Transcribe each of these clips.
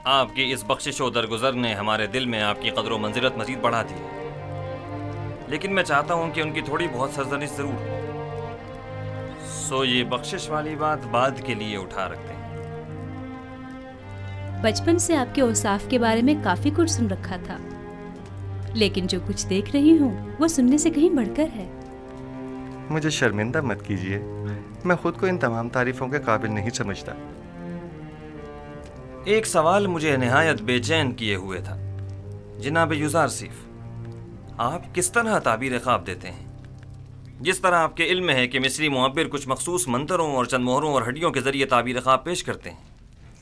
आपकी इस बख्शिश व दरगुजर ने हमारे दिल में आपकी कदर व मंजिलत मजीद बढ़ा दी है, लेकिन मैं चाहता हूँ कि उनकी थोड़ी बहुत सरजनिश ज़रूर हो। सो ये बख्शिश वाली बात बाद के लिए उठा रखते हैं। बचपन से आपके औसाफ के बारे में काफ़ी कुछ सुन रखा था, लेकिन जो कुछ देख रही हूँ वो सुनने से कहीं बढ़कर है। मुझे शर्मिंदा मत कीजिए, मैं खुद को इन तमाम तारीफों के काबिल नहीं समझता। एक सवाल मुझे निहायत बेचैन किए हुए था। जनाब युज़ारसीफ, आप किस तरह ताबीर ख्वाब देते हैं? जिस तरह आपके इल्म है कि मिस्री मुअब्बिर कुछ मखसूस मंतरों और चंद मोहरों और हड्डियों के ज़रिए ताबीर ख्वाब पेश करते हैं।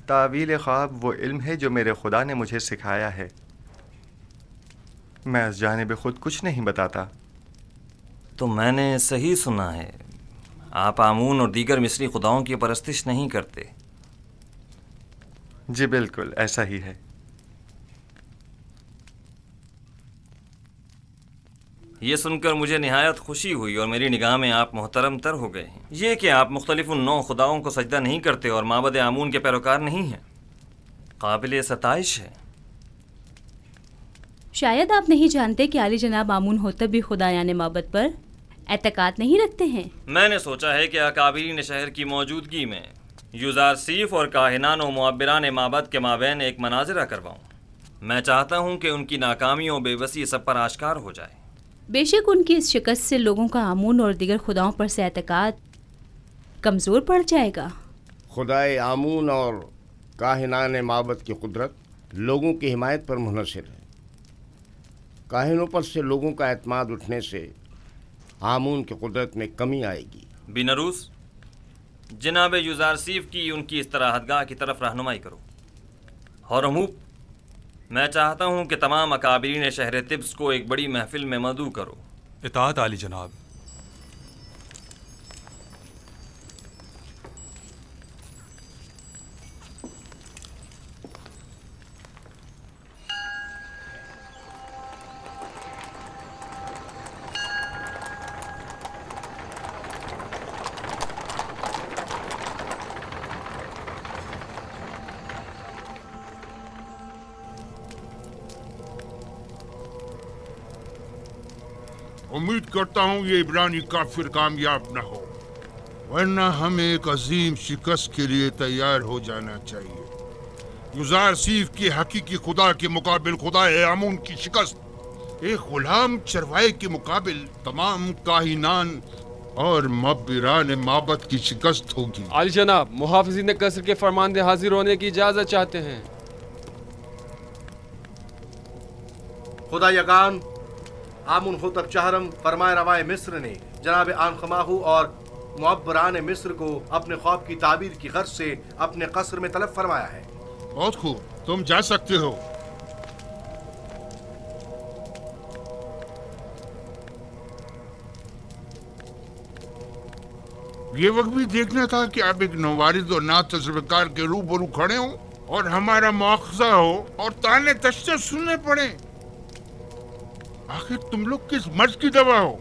तावील ख्वाब वो इल्म है जो मेरे खुदा ने मुझे सिखाया है। मैं इस जानिब खुद कुछ नहीं बताता। तो मैंने सही सुना है, आप आमून और दीगर मिस्री खुदाओं की परस्तिश नहीं करते? जी बिल्कुल ऐसा ही है। ये सुनकर मुझे निहायत खुशी हुई और मेरी निगाह में आप मोहतरम तर हो गए हैं। ये कि आप मुख्तलिफ उन 9 खुदाओं को सजदा नहीं करते और माबद आमून के पैरोकार नहीं हैं, काबिल सताइश है। शायद आप नहीं जानते कि आली जनाब आमून होतब भी खुदा यानी माबद पर एतकाद नहीं रखते हैं। मैंने सोचा है कि अकाबिरीन शहर की मौजूदगी में युज़ारसीफ और काहिनान व मुअब्बिरान माबद के माबैन एक मनाजरा करवाऊँ। मैं चाहता हूँ कि उनकी नाकामियों और बेबसी सब पर आश्कार हो जाए। बेशक उनकी इस शिकस्त से लोगों का आमून और दीगर खुदाओं पर से एतकाद कमज़ोर पड़ जाएगा। खुदाए आमून और काहिनान माबद की कुदरत लोगों की हिमायत पर मुनहसर है। काहिनों पर से लोगों का एतमाद उठने से आमून की कुदरत में कमी आएगी। बिनरूस, जनाब युज़ारसीफ की उनकी इस तरहतगाह की तरफ रहनुमाई करो। हौरमूब, मैं चाहता हूँ कि तमाम अकाबिरीन शहर तिब्स को एक बड़ी महफिल में मदऊ करो। इताअत आली जनाब। उम्मीद करता हूँ ये इब्रानी काफिर कामयाब न हो, वरना हमें एक अजीम शिकस्त के लिए तैयार हो जाना चाहिए। युज़ारसीफ के हकीकी खुदा के मुकाबिल खुदा आमून की शिकस्त एक गुलाम चरवाए के मुकाबिल तमाम काहिनान और मब्बिरान माबद की शिकस्त होगी। आली जनाब, मुहाफिज़ीन कसर के फरमानदे हाजिर होने की इजाज़त चाहते हैं। खुदा यगान आमुन होतब चहरम फरमाए रवाए मिस्र ने जनाब आनखमाहू और मुअब्बरान मिस्र को अपने ख्वाब की ताबीर की गर्ज से अपने कसर में तलब फरमाया है। बहुत खूब, तुम जा सकते हो। ये वक्त भी देखना था कि आप एक नवारिद और ना तजुर्बेकार के रूबरू खड़े हो और हमारा मुआखजा हो और ताने तश्ते सुनने पड़े। आखिर तुम लोग किस मर्ज की दवा हो?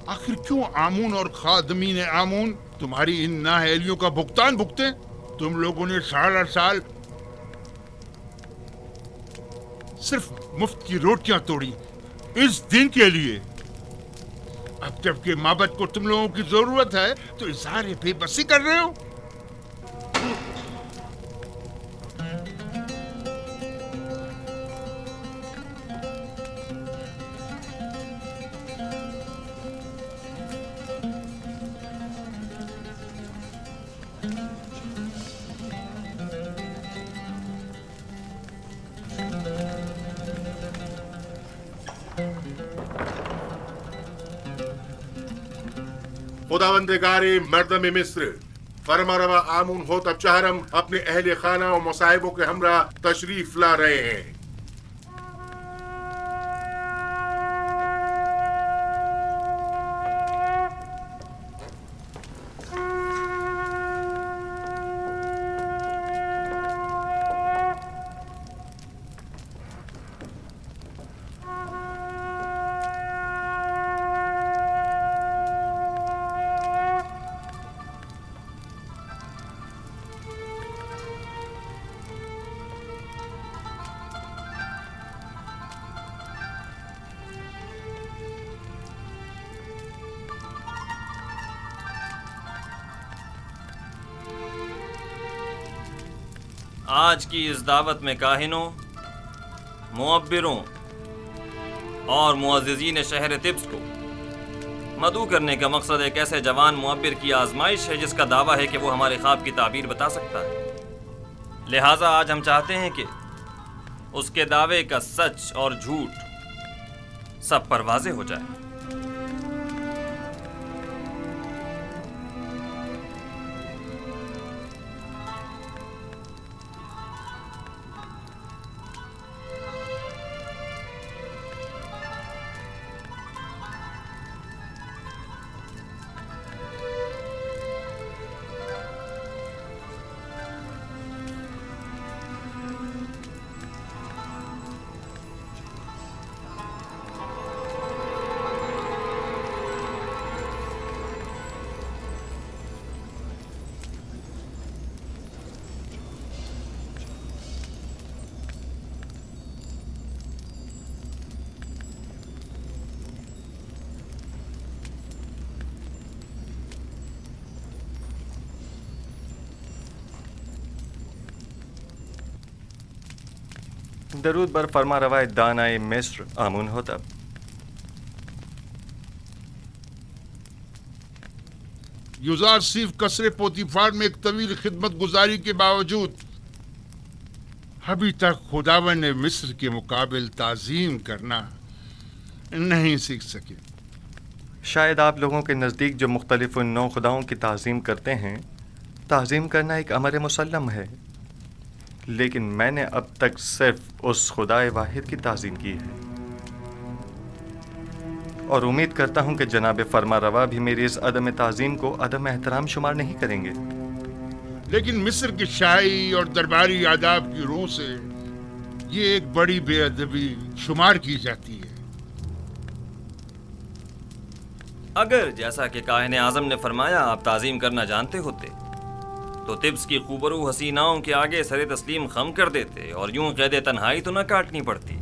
आखिर क्यों आमून और खादमीन आमून तुम्हारी इन नाअहलियों का भुगतान भुगते? तुम लोगों ने सारा साल सिर्फ मुफ्त की रोटियां तोड़ी इस दिन के लिए। अब जबकि माबद को तुम लोगों की जरूरत है तो इज़हार बेबसी कर रहे हो। खुदावंदगारे मर्दम मिस्र फरमा रवा आमून होतब चहरम अपने अहले खाना और मसाइबों के हमरा तशरीफ ला रहे हैं। आज की इस दावत में काहिनों, मुअब्बिरों और मुअज़्ज़िज़ीन शहर तिब्स को मदऊ करने का मकसद एक ऐसे जवान मुअब्बिर की आजमाइश है जिसका दावा है कि वो हमारे ख्वाब की ताबीर बता सकता है। लिहाजा आज हम चाहते हैं कि उसके दावे का सच और झूठ सब पर वाज़े हो जाए। दरूद बर फरमा रवाए दानाए मिस्र आमून होता। युजार सीफ कसरे पोतीफार में एक तवील खिदमत गुजारी के बावजूद अभी तक खुदावन ने मिस्र के मुकाबिल ताजीम करना नहीं सीख सके। शायद आप लोगों के नज़दीक जो मुख्तलिफ नौ खुदाओं की ताज़ीम करते हैं, ताज़ीम करना एक अमर मुसल्लम है, लेकिन मैंने अब तक सिर्फ उस खुदाए वाहिद की ताज़ीम की है और उम्मीद करता हूँ कि जनाब फरमा रवा भी मेरी इस अदम ताज़ीम को अदम एहतराम शुमार नहीं करेंगे। लेकिन मिस्र की शाही और दरबारी आदाब की रूह से ये एक बड़ी बेअदबी शुमार की जाती है। अगर जैसा कि काहिन आज़म ने फरमाया आप ताज़ीम करना जानते होते तो तिब्स की खूबरू हसीनाओं के आगे सरे तस्लीम खम कर देते और यूं कैद तन्हाई तो न काटनी पड़ती।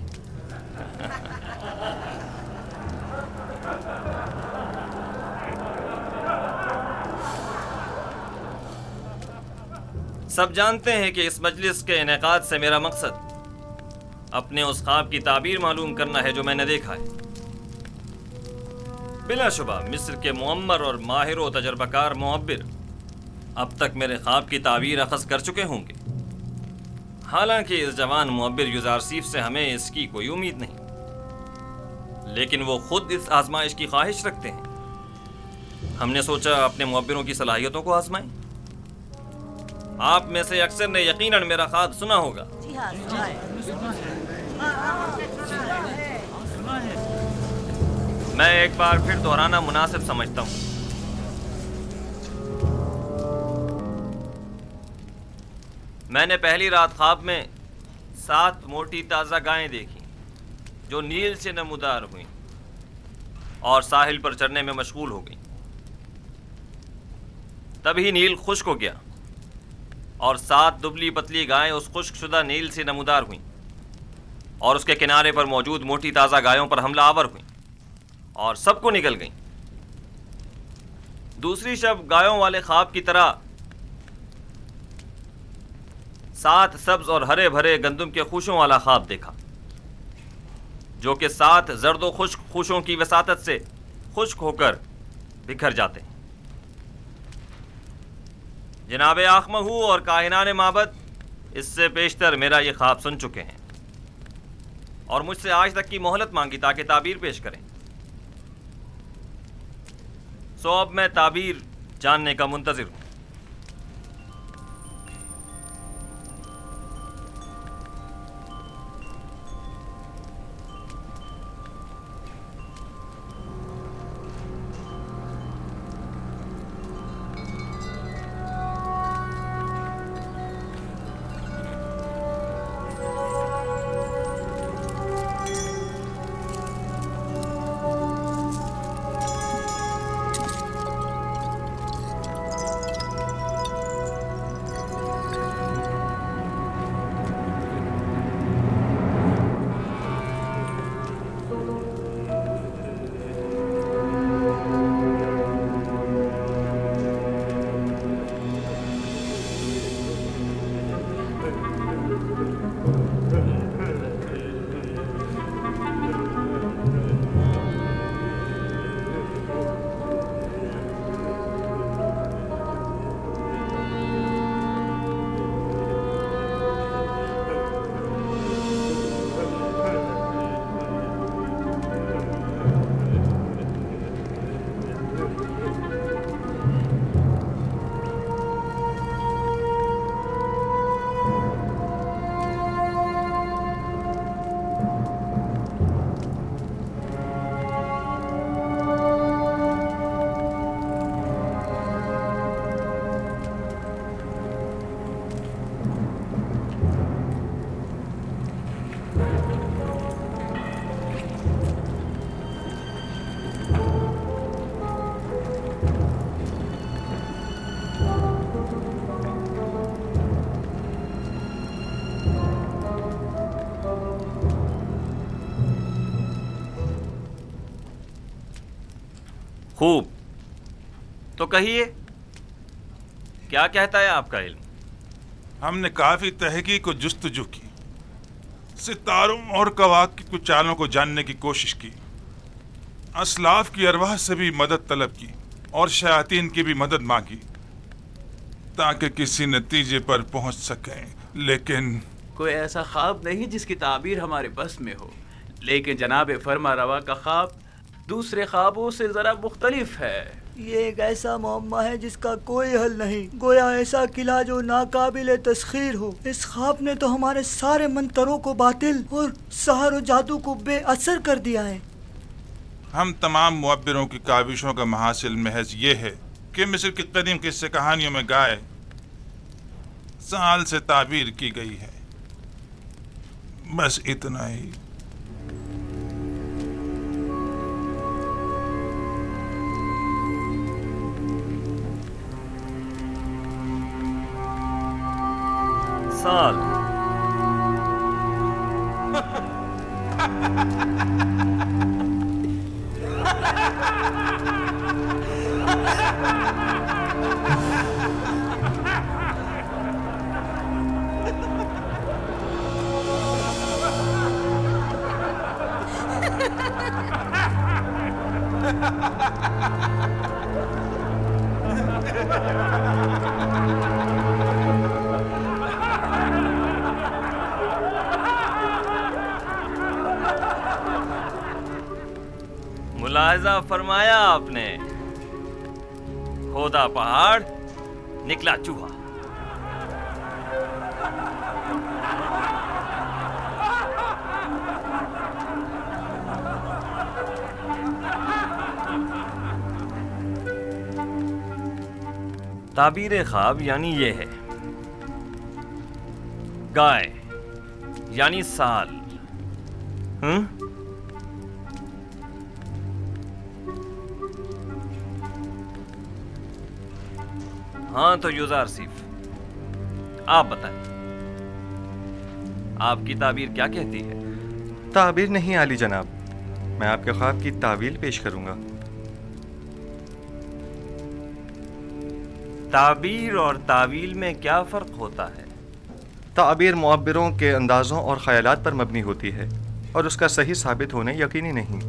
सब जानते हैं कि इस मजलिस के इनेकाद से मेरा मकसद अपने उस ख्वाब की ताबीर मालूम करना है जो मैंने देखा है। बिलाशुबा मिस्र के मुअम्मर और माहिर व तजर्बाकार मुअब्बिर अब तक मेरे ख्वाब की ताबीर अखज़ कर चुके होंगे। हालांकि इस जवान मुअब्बिर युज़ारसीफ से हमें इसकी कोई उम्मीद नहीं, लेकिन वो खुद इस आजमाइश की ख्वाहिश रखते हैं। हमने सोचा अपने मुअब्बिरों की सलाहियतों को आजमाएं। आप में से अक्सर ने यकीनन मेरा ख्वाब सुना होगा। मैं एक बार फिर दोहराना मुनासिब समझता हूँ। मैंने पहली रात ख्वाब में 7 मोटी ताज़ा गायें देखी जो नील से नमूदार हुई और साहिल पर चढ़ने में मशगूल हो गई। तभी नील खुश्क हो गया और 7 दुबली पतली गायें उस खुश्कशुदा नील से नमूदार हुईं और उसके किनारे पर मौजूद मोटी ताज़ा गायों पर हमला आवर हुईं और सबको निगल गईं। दूसरी शब गायों वाले ख्वाब की तरह 7 सब्ज और हरे भरे गंदम के खुशों वाला ख्वाब देखा जो कि 7 जर्द व खुश्क खुशों की वसातत से खुश्क होकर बिखर जाते हैं। जनाब आखमहू और काहिनान माबद इससे पेशतर मेरा ये ख्वाब सुन चुके हैं और मुझसे आज तक की मोहलत मांगी ताकि ताबीर पेश करें। सो अब मैं ताबीर जानने का मुंतज़िर हूँ। خوب، تو کہیے کیا کہتا ہے آپ کا علم؟ ہم نے کافی تحقیق و جستجو کی، ستاروں اور کواکب کی چالوں کو جاننے کی کوشش کی، اسلاف کی ارواح سے بھی مدد طلب کی اور شیاطین کی بھی مدد مانگی تاکہ کسی نتیجے پر پہنچ سکیں، لیکن کوئی ایسا خواب نہیں جس کی تعبیر ہمارے بس میں ہو، لیکن جناب فرما روا کا خواب دوسرے خوابوں سے ذرا مختلف ہے۔ یہ ایک ایسا معمہ ہے جس کا کوئی حل نہیں، گویا ایسا قلعہ جو ناقابل تسخیر ہو۔ اس خواب نے تو ہمارے سارے منتروں کو باطل اور سحر و جادو کو بے اثر کر دیا ہے۔ ہم تمام معبروں کی کاوشوں کا محاصل محض یہ ہے کہ مصر کی قدیم قصے کہانیوں میں گائے سال سے تعبیر کی گئی ہے، بس اتنا ہی۔ سال ملاحظہ فرمایا آپ نے، کھودا پہاڑ نکلا چوہا۔ تعبیر خواب یعنی یہ ہے، گائے یعنی سال۔ ہاں تو یوزار سیف، آپ بتائیں آپ کی تعبیر کیا کہتی ہے؟ تعبیر نہیں عالی جناب، میں آپ کے خواب کی تعویل پیش کروں گا۔ تعبیر اور تعویل میں کیا فرق ہوتا ہے؟ تعبیر معبروں کے اندازوں اور خیالات پر مبنی ہوتی ہے اور اس کا صحیح ثابت ہونا یقینی نہیں،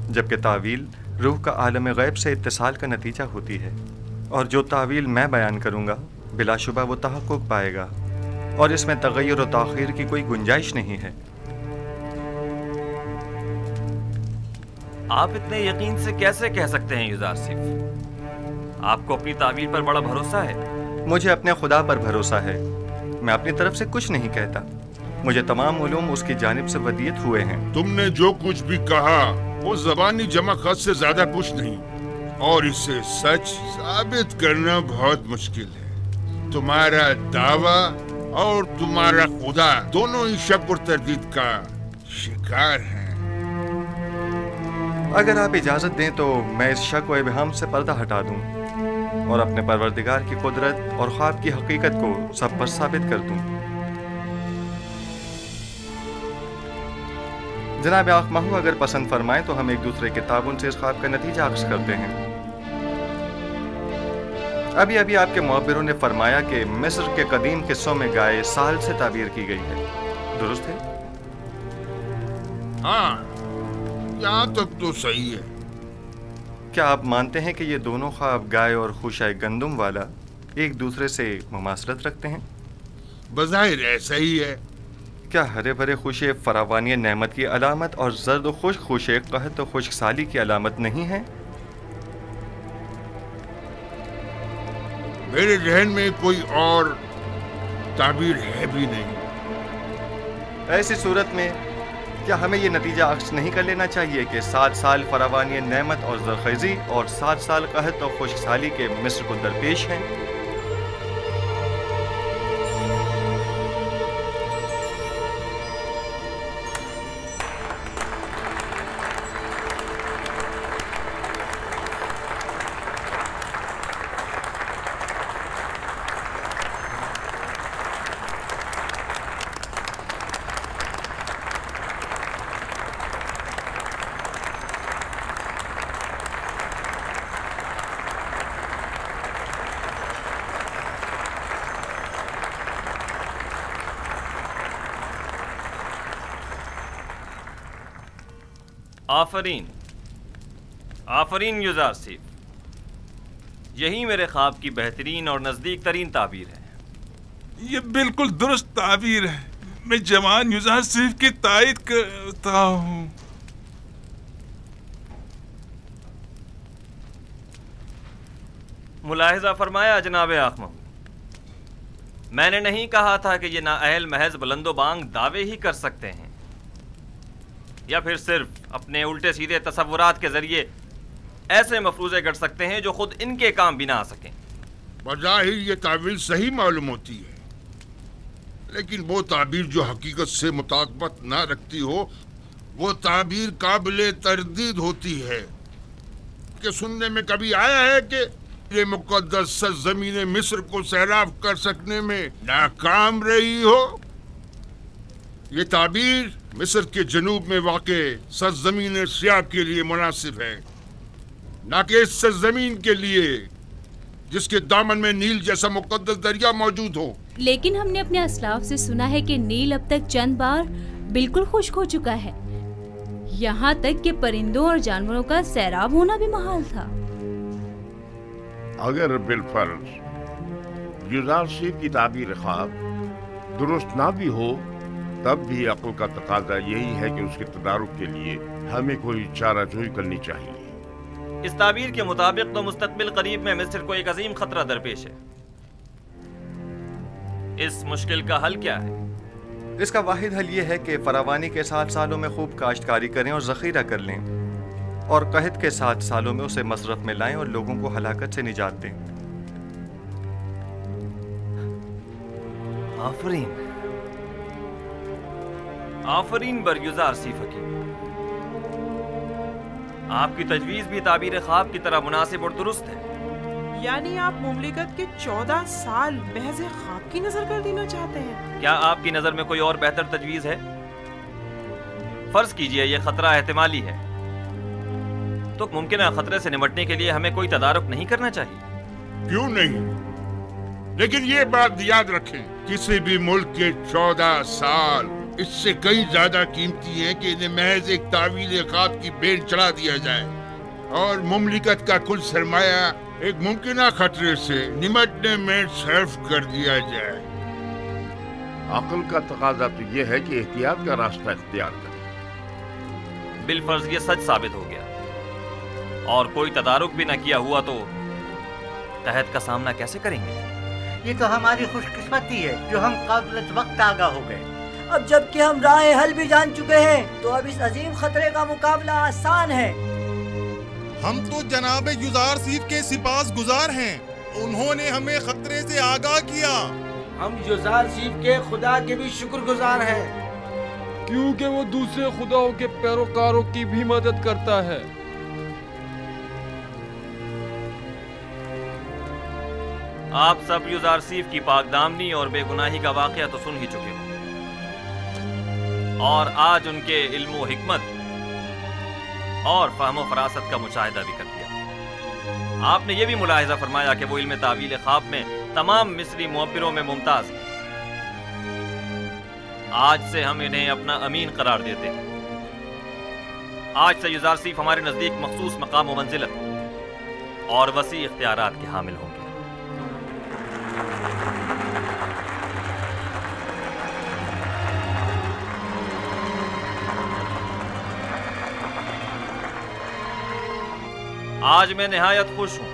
جبکہ تعویل روح کا عالم غیب سے اتصال کا نتیجہ ہوتی ہے، اور جو تعویل میں بیان کروں گا بلا شبہ وہ تحقق پائے گا، اور اس میں تغیر و تاخیر کی کوئی گنجائش نہیں ہے۔ آپ اتنے یقین سے کیسے کہہ سکتے ہیں یوزار سیف؟ آپ کو اپنی تعبیر پر بڑا بھروسہ ہے؟ مجھے اپنے خدا پر بھروسہ ہے، میں اپنی طرف سے کچھ نہیں کہتا، مجھے تمام علوم اس کی جانب سے ودیت ہوئے ہیں۔ تم نے جو کچھ بھی کہا وہ زبانی جمع خط سے زیادہ کچھ نہیں، اور اسے سچ ثابت کرنا بہت مشکل ہے۔ تمہارا دعویٰ اور تمہارا خدا دونوں ہی شک اور تردید کا شکار ہیں۔ اگر آپ اجازت دیں تو میں اس شک و ابہام سے پردہ ہٹا دوں اور اپنے پروردگار کی قدرت اور خواب کی حقیقت کو سب پر ثابت کر دوں۔ جناب آنکھ ماہو اگر پسند فرمائیں تو ہم ایک دوسرے کے تعاون سے اس خواب کا نتیجہ اخذ کرتے ہیں۔ ابھی آپ کے معبروں نے فرمایا کہ مصر کے قدیم قصوں میں گائے سال سے تعبیر کی گئی ہے، درست ہے؟ ہاں، یہاں تک تو صحیح ہے۔ کیا آپ مانتے ہیں کہ یہ دونوں خواب گائے اور خوشہ گندم والا ایک دوسرے سے مماثلت رکھتے ہیں؟ بظاہر ایسا ہی ہے۔ کیا ہرے بھرے خوشے فراوانی نعمت کی علامت اور زرد و خشک خوشے قحط و خشک سالی کی علامت نہیں ہیں؟ میرے ذہن میں کوئی اور تعبیر ہے بھی نہیں۔ ایسی صورت میں کیا ہمیں یہ نتیجہ اخذ نہیں کر لینا چاہیے کہ 7 سال فراوانی نعمت اور زرخیزی اور 7 سال قحط اور خشک سالی کے مصر کو درپیش ہیں؟ آفرین آفرین یزار سیف، یہی میرے خواب کی بہترین اور نزدیک ترین تعبیر ہے۔ یہ بالکل درست تعبیر ہے، میں جوان یزار سیف کی تائید کرتا ہوں۔ ملاحظہ فرمایا جناب آخ محمود، میں نے نہیں کہا تھا کہ یہ نااہل محض بلند و بانگ دعوے ہی کر سکتے ہیں یا پھر صرف اپنے الٹے سیدھے تصورات کے ذریعے ایسے مفروضے گڑھ سکتے ہیں جو خود ان کے کام بھی نہ آ سکیں۔ بظاہر یہ تعبیر صحیح معلوم ہوتی ہے، لیکن وہ تعبیر جو حقیقت سے مطابقت نہ رکھتی ہو وہ تعبیر قابل تردید ہوتی ہے۔ کہ سننے میں کبھی آیا ہے کہ یہ مقدس سرزمین مصر کو سیراب کر سکنے میں ناکام رہی ہو؟ یہ تعبیر مصر کے جنوب میں واقع سرزمین سیاب کے لیے مناسب ہے، نہ کہ اس سرزمین کے لیے جس کے دامن میں نیل جیسا مقدس دریا موجود ہو۔ لیکن ہم نے اپنے اسلاف سے سنا ہے کہ نیل اب تک چند بار بالکل خشک ہو چکا ہے، یہاں تک کہ پرندوں اور جانوروں کا سیراب ہونا بھی محال تھا۔ اگر بالفرض یزار سیف کی تعبیر خواب درست نہ بھی ہو، تب بھی عقل کا تقاضا یہی ہے کہ اس کے تدارک کے لیے ہمیں کوئی چارہ جوئی کرنی چاہیے۔ اس تعبیر کے مطابق تو مستقبل قریب میں مصر کو ایک عظیم خطرہ درپیش ہے۔ اس مشکل کا حل کیا ہے؟ اس کا واحد حل یہ ہے کہ فراوانی کے 7 سالوں میں خوب کاشتکاری کریں اور ذخیرہ کر لیں، اور قحط کے 7 سالوں میں اسے مصرف میں لائیں اور لوگوں کو ہلاکت سے نجات دیں۔ آفرین آفرین بر یزار سیف حکیم، آپ کی تجویز بھی تعبیر خواب کی طرح مناسب اور درست ہے۔ یعنی آپ مملکت کے 14 سال محض خواب کی نظر کر دینا چاہتے ہیں؟ کیا آپ کی نظر میں کوئی اور بہتر تجویز ہے؟ فرض کیجئے یہ خطرہ احتمالی ہے، تو ممکنہ خطرے سے نمٹنے کے لیے ہمیں کوئی تدارک نہیں کرنا چاہیے؟ کیوں نہیں؟ لیکن یہ بات یاد رکھیں، کسی بھی ملک کے 14 سال اس سے کئی زیادہ قیمتی ہیں کہ انہیں محض ایک تعویل خواب کی بین چڑھا دیا جائے اور مملکت کا کل سرمایہ ایک ممکنہ خطرے سے نمٹنے میں صرف کر دیا جائے۔ عقل کا تقاضا تو یہ ہے کہ احتیاط کا راستہ اختیار کریں۔ بالفرض یہ سچ ثابت ہو گیا اور کوئی تدارک بھی نہ کیا ہوا تو قحط کا سامنا کیسے کریں گے؟ یہ تو ہماری خوش قسمتی ہے جو ہم قبل وقت آگاہ ہو گئے۔ اب جب کہ ہم راہ حل بھی جان چکے ہیں تو اب اس عظیم خطرے کا مقابلہ آسان ہے۔ ہم تو جناب یزار سیف کے سپاس گزار ہیں، انہوں نے ہمیں خطرے سے آگاہ کیا۔ ہم یزار سیف کے خدا کے بھی شکر گزار ہیں، کیونکہ وہ دوسرے خداؤں کے پیروکاروں کی بھی مدد کرتا ہے۔ آپ سب یزار سیف کی پاک دامنی اور بے گناہی کا واقعہ تو سن ہی چکے ہو، اور آج ان کے علم و حکمت اور فہم و فراست کا مشاہدہ بھی کر لیا۔ آپ نے یہ بھی ملاحظہ فرمایا کہ وہ علم تعویل خواب میں تمام مصری معبروں میں ممتاز ہیں۔ آج سے ہم انہیں اپنا امین قرار دیتے ہیں۔ آج سے یزار سیف ہمارے نزدیک مخصوص مقام و منزلت اور وسیع اختیارات کے حامل ہوں گے۔ آج میں نہایت خوش ہوں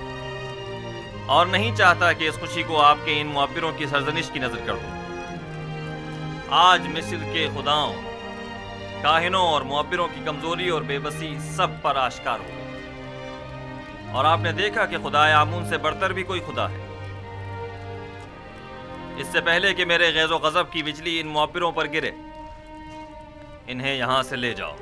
اور نہیں چاہتا کہ اس خوشی کو آپ کے ان معبروں کی سرزنش کی نظر کر دوں۔ آج مصر کے خداؤں، کاہنوں اور معبروں کی کمزوری اور بے بسی سب پر آشکار ہو گئی، اور آپ نے دیکھا کہ خدائے آمون سے بڑھ کر بھی کوئی خدا ہے۔ اس سے پہلے کہ میرے غیظ و غضب کی بجلی ان معبروں پر گرے، انہیں یہاں سے لے جاؤ۔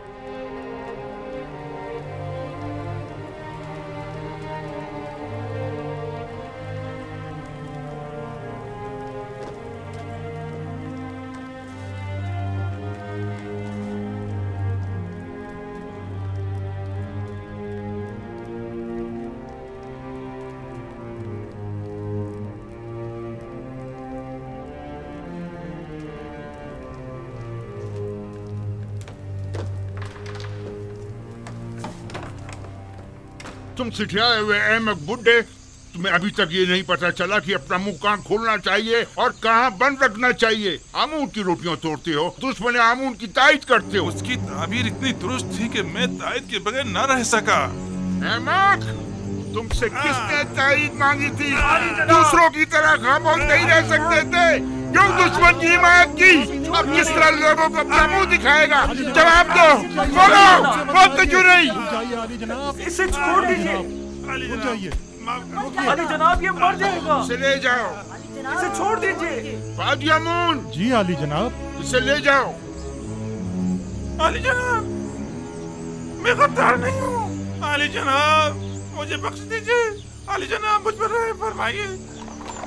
तुम सिठियाए हुए अहमक बुड्ढे, तुम्हें अभी तक ये नहीं पता चला कि अपना मुंह कहाँ खोलना चाहिए और कहाँ बंद रखना चाहिए। आमून की रोटियां तोड़ते हो, दुश्मन आमून की तायद करते हो। उसकी ताबीर इतनी दुरुस्त थी कि मैं तायद के बगैर न रह सका। अहमक, तुमसे किसने तायद मांगी थी? दूसरों की तरह खामोश नहीं रह सकते थे। क्यों दुश्मन की हिमायत की? अब किस तरह लोगों को अपना मुंह दिखाएगा? जवाब दो, बोलो, बोलते क्यों नहीं? इसे छोड़ दीजिए अली जनाब, ये मर जाएगा। इसे ले जाओ। इसे छोड़ दीजिए। बाजी आमून। जी अली जनाब। इसे ले जाओ। अली जनाब, मैं गद्दार नहीं हूँ। अली जनाब, मुझे बख्श दीजिए। अली जनाब, मुझ पर रहम फरमाइए,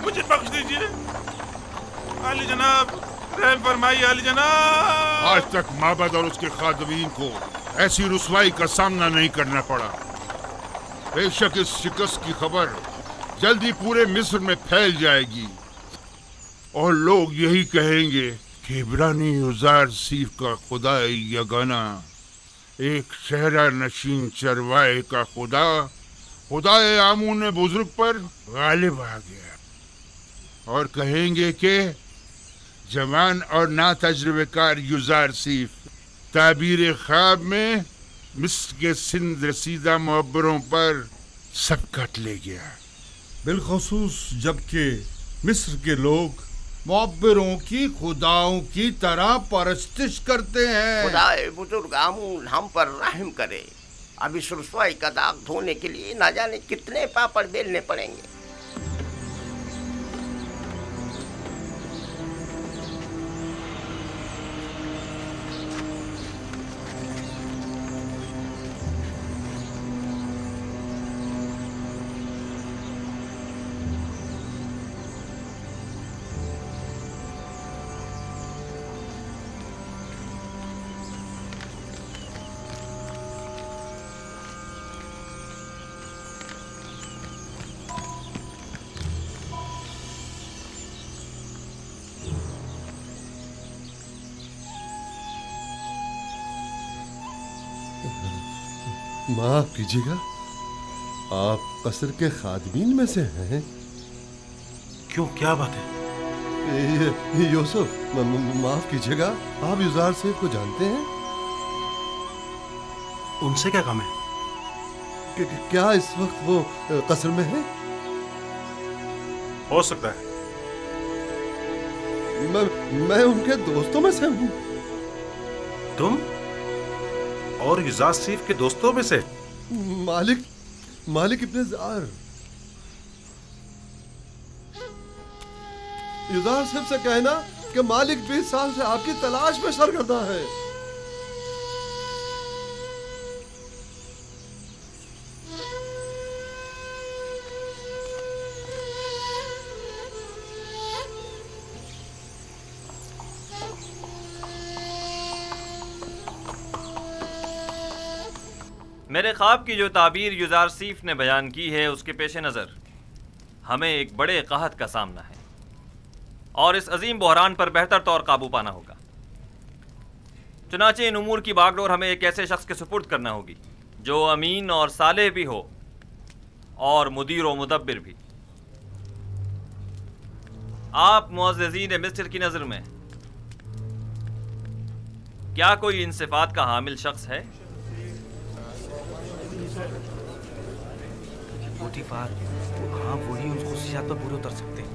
मुझे बख्श दीजिए। अली जनाब, रहम फरमाइए। अली जनाब, आज तक माबद और उसके खादमीन को ऐसी रुसवाई का सामना नहीं करना पड़ा। बेशक इस शिकस्त की खबर जल्दी पूरे मिस्र में फैल जाएगी और लोग यही कहेंगे कि इब्रानी युजार सीफ का खुदा यगाना, एक शहरा नशीन चरवाहे का खुदाए आमून बुजुर्ग पर गालिब आ गया। और कहेंगे कि जवान और ना तजुर्बेकार युजार सीफ ताबीर ख्वाब में मिस्र के सिंध रसीदा मुअब्बरों पर सबकत ले गया। बिलखसूस जबकि मिस्र के लोग मुअब्बरों की खुदाओं की तरह परस्तिश करते हैं। खुदाए बुजुर्ग आमून हम पर रहम करे। अब इस रुसवाई का दाग धोने के लिए ना जाने कितने पापड़ बेलने पड़ेंगे। माफ कीजिएगा, आप कसर के खादमीन में से हैं? क्यों, क्या बात है? यूसुफ, माफ कीजिएगा, आप युजार सेफ को जानते हैं? उनसे क्या काम है? क्या इस वक्त वो कसर में है? हो सकता है। मैं उनके दोस्तों में से हूँ। तुम और युजार सीफ के दोस्तों में से? मालिक इब्ने जार। युजार सेफ से कहना कि मालिक 20 साल से आपकी तलाश में सरगर्दा है। मेरे ख्वाब की जो ताबीर युजार सीफ ने बयान की है, उसके पेश नज़र हमें एक बड़े कहत का सामना है और इस अजीम बहरान पर बेहतर तौर काबू पाना होगा। चुनाचे इन उमूर की बागडोर हमें एक ऐसे शख्स के सुपुर्द करना होगी जो अमीन और सालेह भी हो और मुदीर व मुदब्बिर भी। आप मुअज़्ज़िज़ीन मिस्र की नज़र में क्या कोई इन सिफ़ात का हामिल शख्स है? पोतीफार, हाँ, वही उन खुशियात पर पूरे उतर सकते हैं।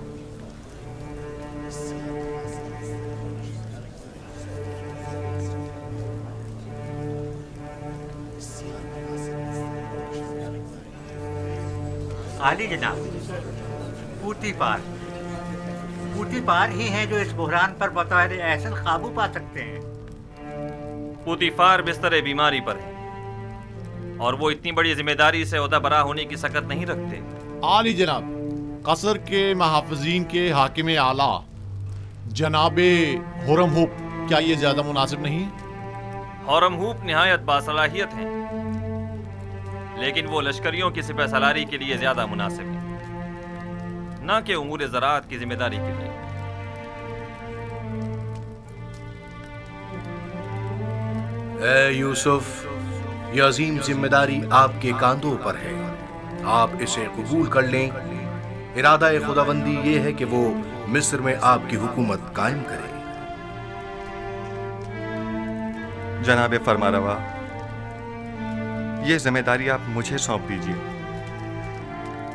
आली जनाब, पूतीफार ही हैं जो इस बुहरान पर बतौर एहसन काबू पा सकते हैं। पूतीफार बिस्तर बीमारी पर है और वो इतनी बड़ी जिम्मेदारी से ओहदा बरा होने की सकत नहीं रखते। आली जनाब, कसर के महाफिजीन के हाकिम आला जनाबे हुरमहूप, क्या ये ज्यादा मुनासिब नहीं? हुरमहूप निहायत बासलाहियत हैं, लेकिन वो लश्करियों की सिपह सलारी के लिए ज्यादा मुनासिब है, न कि उमूर ज़राअत की जिम्मेदारी के लिए। ए यूसुफ, ये अजीम जिम्मेदारी आपके कांधों पर है। आप इसे कबूल कर लें। इरादा खुदाबंदी ये है कि वो मिस्र में आपकी हुकूमत कायम करे। जनाब फरमारवा, ये जिम्मेदारी आप मुझे सौंप दीजिए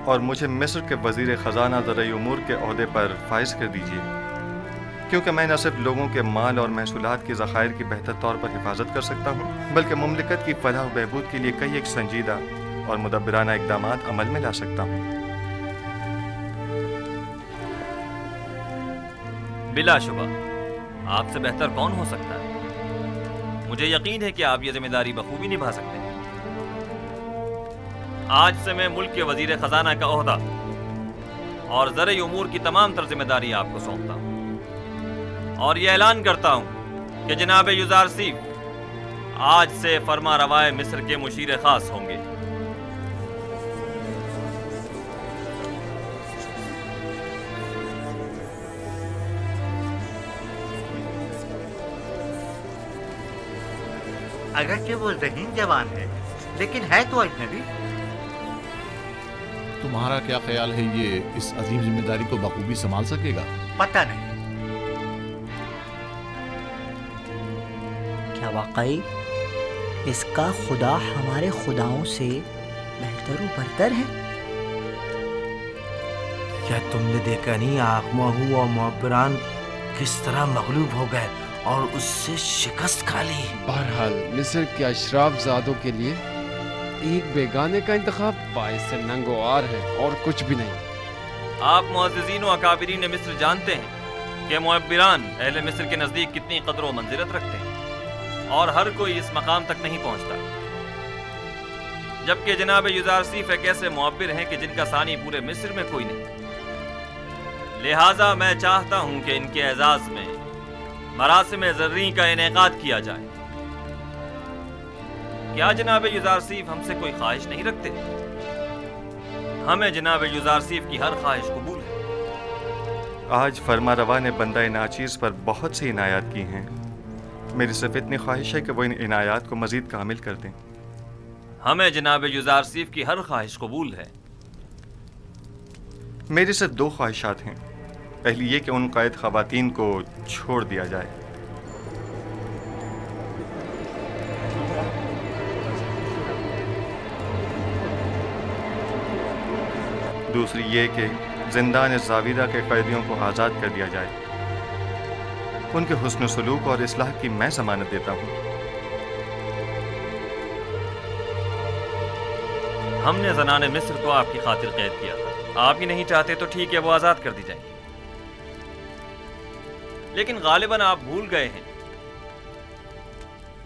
और मुझे मिस्र के वजीर खजाना ज़राई उमूर के ओहदे पर फाइज कर दीजिए, क्योंकि मैं न सिर्फ लोगों के माल और महसूलात के ज़खायर की बेहतर तौर पर हिफाजत कर सकता हूँ, बल्कि मुमलिकत की फलाह बहबूद के लिए कई एक संजीदा और मुदब्बिराना इक़दामात अमल में ला सकता हूँ। बिलाशुबा आपसे बेहतर कौन हो सकता है। मुझे यकीन है कि आप ये जिम्मेदारी बखूबी निभा सकते हैं। आज से मैं मुल्क के वजीर खजाना का ओहदा और ज़राई उमूर की तमाम तर जिम्मेदारी आपको सौंपता हूँ और ये ऐलान करता हूँ कि जनाब युज़ारसीफ आज से फरमा रवाए मिस्र के मुशीर खास होंगे। अगरचे वो ज़हीन जवान है, लेकिन है तो अजनबी। तुम्हारा क्या ख्याल है, ये इस अजीम जिम्मेदारी को बखूबी संभाल सकेगा? पता नहीं। क्या वाकई इसका खुदा हमारे खुदाओं से बेहतर व बरतर है? क्या तुमने देखा नहीं आखमाहू और मुअब्बरान किस तरह मगलूब हो गए और उससे शिकस्त खा ली। बहरहाल मिस्र के अशराफ ज़ादों के लिए एक बेगाने का इंतखाब बाइस नंगोआर है और कुछ भी नहीं। आप मुअज़्ज़िज़ीन व अकाबिरीन मिस्र जानते हैं कि मुअब्बिरान अहले मिस्र के नज़दीक कितनी कद्र व मंजिलत रखते हैं और हर कोई इस मकाम तक नहीं पहुंचता, जबकि जनाब युज़ारसीफ एक ऐसे मुअब्बिर हैं कि जिनका सानी पूरे मिस्र में कोई नहीं। लिहाजा मैं चाहता हूं कि इनके एजाज़ में मरासिम ज़र्री का इनेकाद किया जाए। क्या जनाब युज़ारसीफ हमसे कोई ख्वाहिश नहीं रखते? हमें जनाब युज़ारसीफ की हर ख्वाहिश कबूल है। आज फरमा रवा ने बंदा नाचीज़ पर बहुत सी इनायात की हैं। मेरी सिर्फ इतनी ख्वाहिश है कि वो इन इनायात को मज़ीद कामिल कर दें। हमें जनाब युज़ारसीफ की हर ख्वाहिश कबूल है। मेरी सिर्फ दो ख्वाहिशात हैं। पहली ये कि उन कैद ख़वातीन को छोड़ दिया जाए, दूसरी ये कि जिंदान ज़ाविदा के कैदियों को आज़ाद कर दिया जाए। उनके हुस्न सलूक और इस्लाह की मैं ज़मानत देता हूँ। हमने ज़नाने मिस्र को आपकी खातिर कैद किया था। आप ही नहीं चाहते तो ठीक है, वो आज़ाद कर दी जाएंगी, लेकिन गालिबन आप भूल गए हैं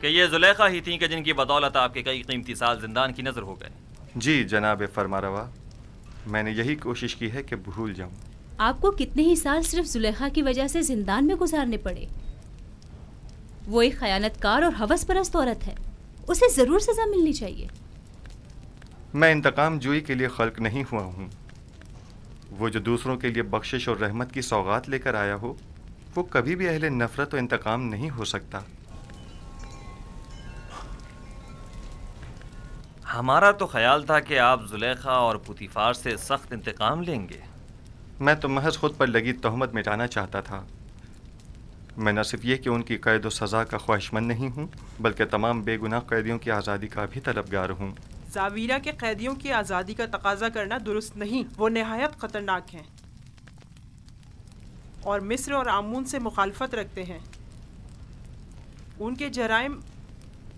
कि ये जुलेखा ही थी कि जिनकी बदौलत आपके कई कीमती साल जिंदान की नज़र हो गए। जी जनाब फरमारवा, मैंने यही कोशिश की है कि भूल जाऊं। आपको कितने ही साल सिर्फ जुलेखा की वजह से जिंदान में गुजारने पड़े। वो एक खयानतकार और हवस परस्त औरत है, उसे जरूर सजा मिलनी चाहिए। मैं इंतकाम जुई के लिए खल्क नहीं हुआ हूँ। वो जो दूसरों के लिए बख्शिश और रहमत की सौगात लेकर आया हो, वो कभी भी अहले नफरत और इंतकाम नहीं हो सकता। हमारा तो ख्याल था कि आप जुलेखा और पुतीफार से सख्त इंतकाम लेंगे। मैं तो महज खुद पर लगी तहमत मिटाना चाहता था। मैं न सिर्फ ये कि उनकी कैद व सज़ा का ख्वाहिशमंद नहीं हूँ, बल्कि तमाम बेगुनाह कैदियों की आज़ादी का भी तलबगार हूँ। ज़ावीरा के कैदियों की आज़ादी का तकाजा करना दुरुस्त नहीं, वो नहायत ख़तरनाक हैं और मिस्र और आमून से मुखालफत रखते हैं। उनके जराइम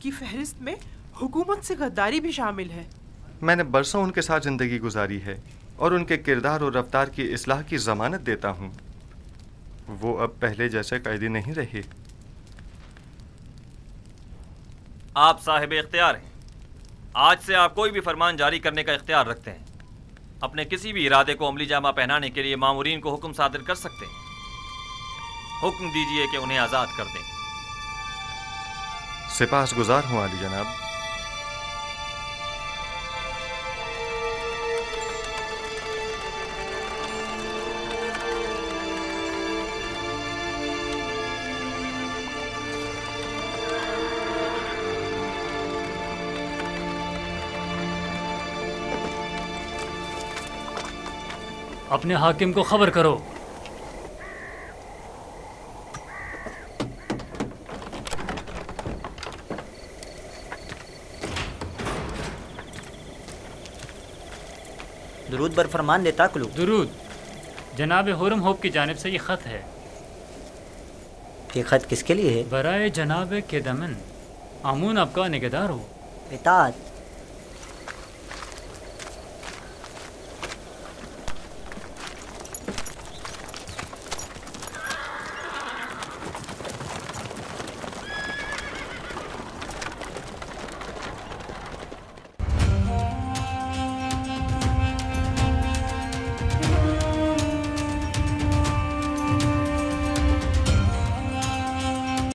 की फहरिस्त में हुकूमत से गद्दारी भी शामिल है। मैंने बरसों उनके साथ ज़िंदगी गुजारी है और उनके किरदार और रफ्तार की इस्लाह की ज़मानत देता हूँ। वो अब पहले जैसे कैदी नहीं रहे। आप साहिब इख्तियार हैं। आज से आप कोई भी फरमान जारी करने का इख्तियार रखते हैं। अपने किसी भी इरादे को अमली जामा पहनाने के लिए मामूरीन को हुक्म सादिर कर सकते हैं। हुक्म दीजिए कि उन्हें आज़ाद कर दें। सिपाहसगुजार हूँ आली जनाब। اپنے حاکم کو خبر کرو۔ درود بر فرمان دیتا کلو۔ درود۔ جناب ہورم ہوپ کی جانب سے یہ خط ہے۔ یہ خط کس کے لیے ہے؟ برائے جناب کے دمن آمون آپ کا نگہدار ہو۔ اطاعت۔